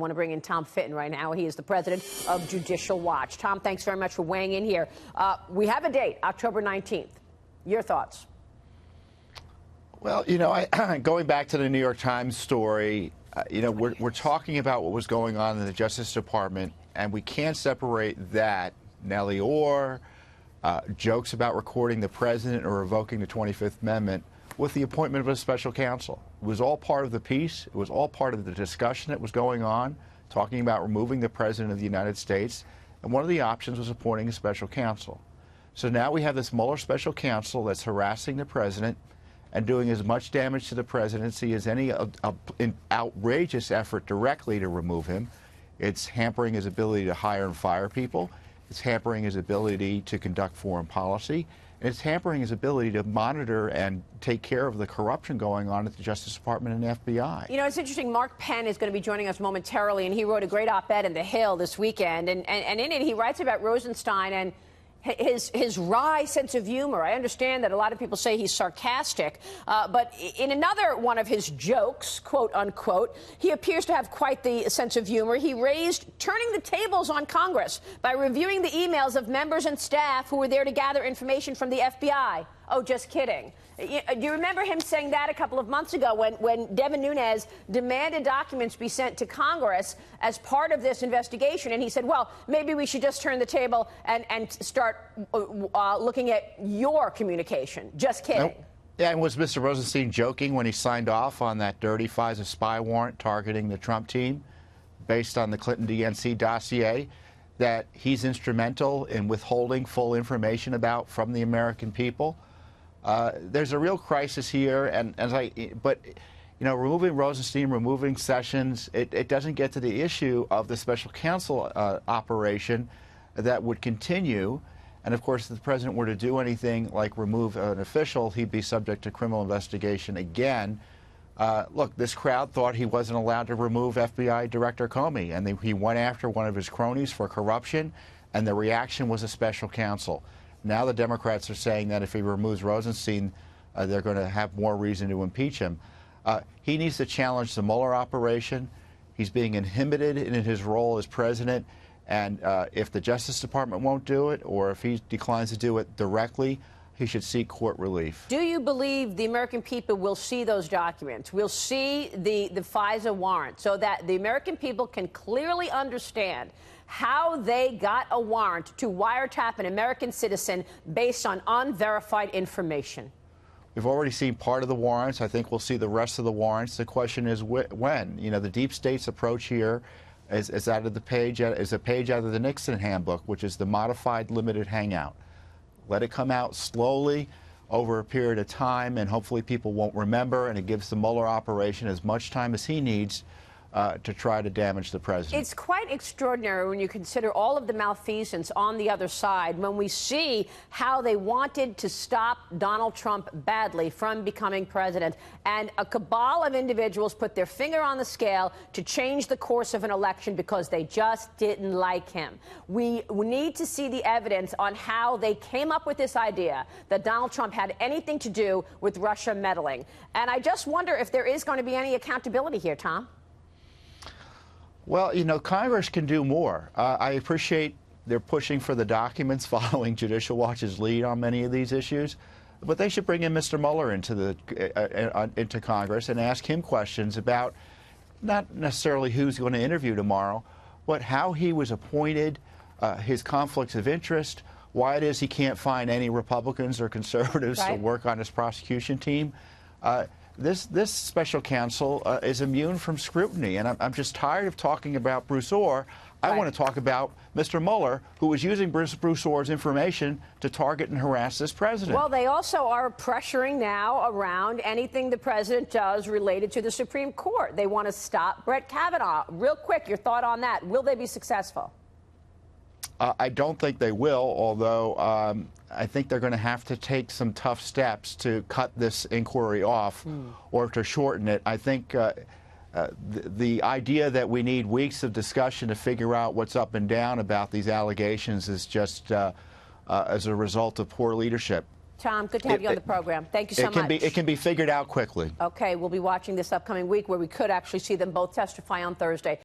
want to bring in Tom Fitton right now. He is the president of Judicial Watch. Tom, thanks very much for weighing in here. We have a date, October 19th. Your thoughts? Well, going back to the New York Times story, we're talking about what was going on in the Justice Department, and we can't separate that, Nellie Orr, jokes about recording the president or revoking the 25th Amendment, with the appointment of a special counsel. It was all part of the piece. It was all part of the discussion that was going on, talking about removing the president of the United States. And one of the options was appointing a special counsel. So now we have this Mueller special counsel that's harassing the president and doing as much damage to the presidency as any outrageous effort directly to remove him. It's hampering his ability to hire and fire people. It's hampering his ability to conduct foreign policy. And it's hampering his ability to monitor and take care of the corruption going on at the Justice Department and FBI. You know, it's interesting. Mark Penn is going to be joining us momentarily, and he wrote a great op-ed in The Hill this weekend. And in it, he writes about Rosenstein and his wry sense of humor. I understand that a lot of people say he's sarcastic, but in another one of his jokes, quote unquote, he appears to have quite the sense of humor. He raised turning the tables on Congress by reviewing the emails of members and staff who were there to gather information from the FBI. Oh, just kidding. Do you remember him saying that a couple of months ago when Devin Nunes demanded documents be sent to Congress as part of this investigation? And he said, well, maybe we should just turn the table and start looking at your communication. Just kidding. Nope. Yeah, and was Mr. Rosenstein joking when he signed off on that dirty FISA spy warrant targeting the Trump team based on the Clinton DNC dossier that he's instrumental in withholding full information about from the American people? There's a real crisis here, but removing Rosenstein, removing Sessions, it doesn't get to the issue of the special counsel operation that would continue. And of course, if the president were to do anything like remove an official, he'd be subject to criminal investigation again. Look, this crowd thought he wasn't allowed to remove FBI Director Comey, and he went after one of his cronies for corruption, and the reaction was a special counsel. Now the Democrats are saying that if he removes Rosenstein, they're going to have more reason to impeach him. He needs to challenge the Mueller operation. He's being inhibited in his role as president. And if the Justice Department won't do it, or if he declines to do it directly, he should seek court relief. Do you believe the American people will see those documents? We'll see the FISA warrant so that the American people can clearly understand how they got a warrant to wiretap an American citizen based on unverified information? We've already seen part of the warrants. I think we'll see the rest of the warrants. The question is when. The deep state's approach here is out of the page, is a page out of the Nixon handbook, which is the modified limited hangout. Let it come out slowly over a period of time, and hopefully people won't remember, and it gives the Mueller operation as much time as he needs to try to damage the president. It's quite extraordinary when you consider all of the malfeasance on the other side, when we see how they wanted to stop Donald Trump badly from becoming president, and a cabal of individuals put their finger on the scale to change the course of an election because they just didn't like him. We need to see the evidence on how they came up with this idea that Donald Trump had anything to do with Russia meddling. And I just wonder if there is going to be any accountability here, Tom. Well, Congress can do more. I appreciate they're pushing for the documents following Judicial Watch's lead on many of these issues, but they should bring in Mr. Mueller into Congress and ask him questions about not necessarily who's going to interview tomorrow, but how he was appointed, his conflicts of interest, why it is he can't find any Republicans or conservatives to work on his prosecution team. This special counsel is immune from scrutiny, and I'm just tired of talking about Bruce Orr. I want to talk about Mr. Mueller, who is using Bruce Orr's information to target and harass this president. Well, they also are pressuring now around anything the president does related to the Supreme Court. They want to stop Brett Kavanaugh. Real quick, your thought on that. Will they be successful? I don't think they will, although I think they're going to have to take some tough steps to cut this inquiry off or to shorten it. I think the idea that we need weeks of discussion to figure out what's up and down about these allegations is just as a result of poor leadership. Tom, good to have you on the program. Thank you so much. It can be figured out quickly. Okay, we'll be watching this upcoming week where we could actually see them both testify on Thursday.